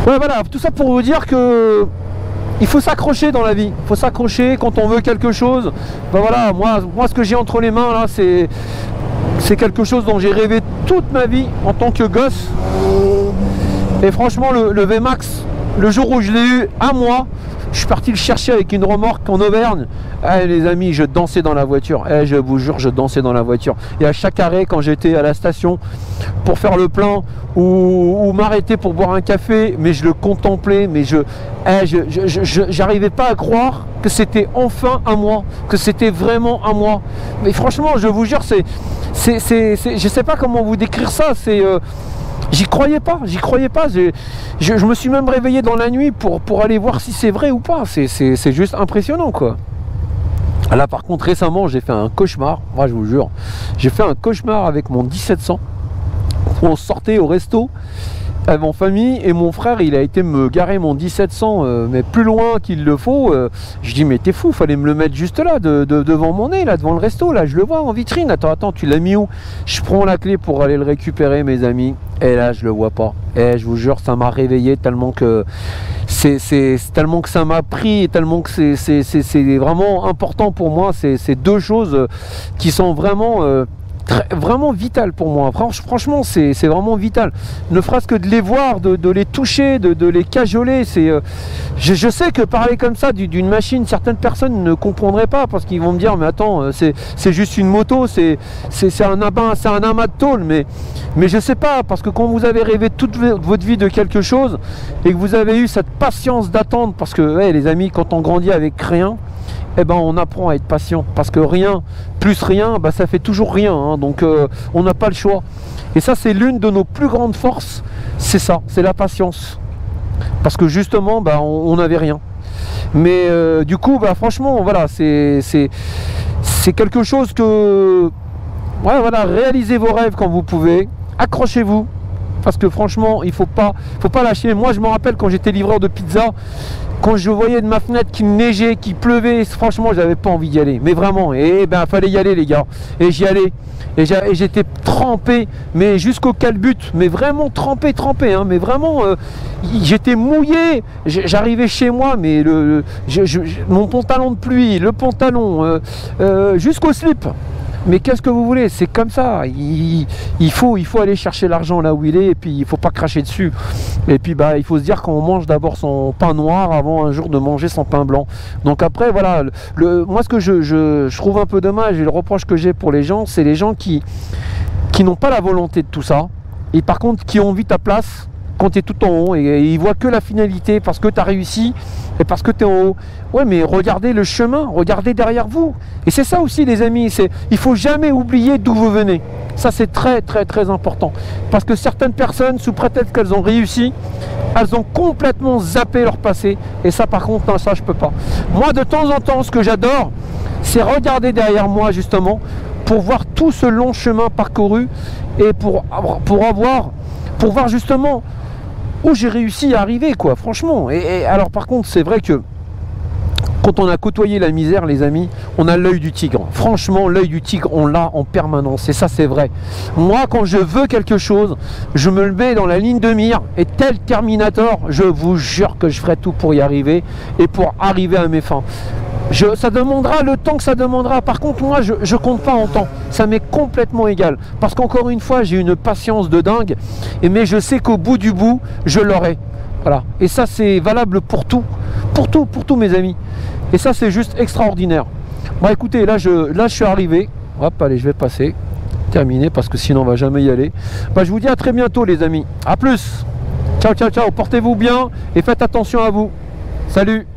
Ouais, voilà, tout ça pour vous dire que il faut s'accrocher dans la vie. Il faut s'accrocher quand on veut quelque chose. Ben voilà, moi ce que j'ai entre les mains là, c'est quelque chose dont j'ai rêvé toute ma vie en tant que gosse. Et franchement, le VMAX, le jour où je l'ai eu à moi, je suis parti le chercher avec une remorque en Auvergne. Eh, les amis, je dansais dans la voiture. Eh, je vous jure, je dansais dans la voiture. Et à chaque arrêt, quand j'étais à la station pour faire le plein ou m'arrêter pour boire un café, mais je le contemplais, mais j'arrivais pas à croire que c'était enfin à moi, que c'était vraiment à moi. Mais franchement, je vous jure, je sais pas comment vous décrire ça. J'y croyais pas. Je me suis même réveillé dans la nuit pour aller voir si c'est vrai ou pas. C'est juste impressionnant, quoi. Là, par contre, récemment, j'ai fait un cauchemar. Moi, je vous jure, j'ai fait un cauchemar avec mon 1700. On sortait au resto avec mon famille et mon frère, il a été me garer mon 1700 mais plus loin qu'il le faut. Je dis mais t'es fou, fallait me le mettre juste là devant mon nez, là devant le resto, là je le vois en vitrine. Attends, tu l'as mis où? Je prends la clé pour aller le récupérer, mes amis, et là je le vois pas. Et je vous jure, ça m'a réveillé tellement que tellement que ça m'a pris, tellement que c'est vraiment important pour moi. C'est deux choses qui sont vraiment vraiment vital pour moi. Franchement, c'est vraiment vital. Ne fera-ce que de les voir, de les toucher, de les cajoler. Je sais que parler comme ça d'une machine, certaines personnes ne comprendraient pas parce qu'ils vont me dire mais attends, c'est juste une moto, c'est un amas de tôle. Mais je sais pas, parce que quand vous avez rêvé toute votre vie de quelque chose et que vous avez eu cette patience d'attendre, parce que ouais, les amis, quand on grandit avec rien, eh ben on apprend à être patient, parce que rien plus rien, bah, ça fait toujours rien, hein, donc on n'a pas le choix. Et ça, c'est l'une de nos plus grandes forces, c'est ça, c'est la patience, parce que justement bah, on n'avait rien. Mais du coup bah, franchement voilà, c'est quelque chose que ouais, voilà, réalisez vos rêves quand vous pouvez, accrochez-vous, parce que franchement il faut pas lâcher. Moi je me rappelle quand j'étais livreur de pizza, quand je voyais de ma fenêtre qu'il neigeait, qu'il pleuvait, franchement j'avais pas envie d'y aller, mais vraiment, et ben fallait y aller les gars, et j'y allais, et j'étais trempé, mais jusqu'au calbut, mais vraiment trempé, hein, mais vraiment j'étais mouillé, j'arrivais chez moi, mais mon pantalon de pluie, le pantalon, jusqu'au slip. Mais qu'est-ce que vous voulez, c'est comme ça, il faut aller chercher l'argent là où il est, et puis il faut pas cracher dessus. Et puis bah il faut se dire qu'on mange d'abord son pain noir avant un jour de manger son pain blanc. Donc après voilà, moi ce que je trouve un peu dommage, et le reproche que j'ai pour les gens, c'est les gens qui n'ont pas la volonté de tout ça, et par contre qui ont envie ta place quand tu es tout en haut, et ils voient que la finalité, parce que tu as réussi et parce que tu es en haut. Ouais, mais regardez le chemin, regardez derrière vous. Et c'est ça aussi les amis, il faut jamais oublier d'où vous venez. Ça c'est très important, parce que certaines personnes, sous prétexte qu'elles ont réussi, elles ont complètement zappé leur passé, et ça par contre non, ça je peux pas. Moi de temps en temps, ce que j'adore, c'est regarder derrière moi justement, pour voir tout ce long chemin parcouru, et pour voir justement où j'ai réussi à arriver, quoi, franchement. Et alors par contre c'est vrai que quand on a côtoyé la misère, les amis, on a l'œil du tigre. Franchement, l'œil du tigre, on l'a en permanence. Et ça, c'est vrai. Moi, quand je veux quelque chose, je me le mets dans la ligne de mire. Et tel Terminator, je vous jure que je ferai tout pour y arriver. Et pour arriver à mes fins. Ça demandera le temps que ça demandera. Par contre, moi, je compte pas en temps. Ça m'est complètement égal. Parce qu'encore une fois, j'ai une patience de dingue. Mais je sais qu'au bout du bout, je l'aurai. Voilà. Et ça, c'est valable pour tout. Pour tout, mes amis. Et ça, c'est juste extraordinaire. Bon, écoutez, là, je suis arrivé. Hop, allez, je vais passer. Terminé, parce que sinon, on va jamais y aller. Bah, je vous dis à très bientôt, les amis. À plus. Ciao. Portez-vous bien et faites attention à vous. Salut.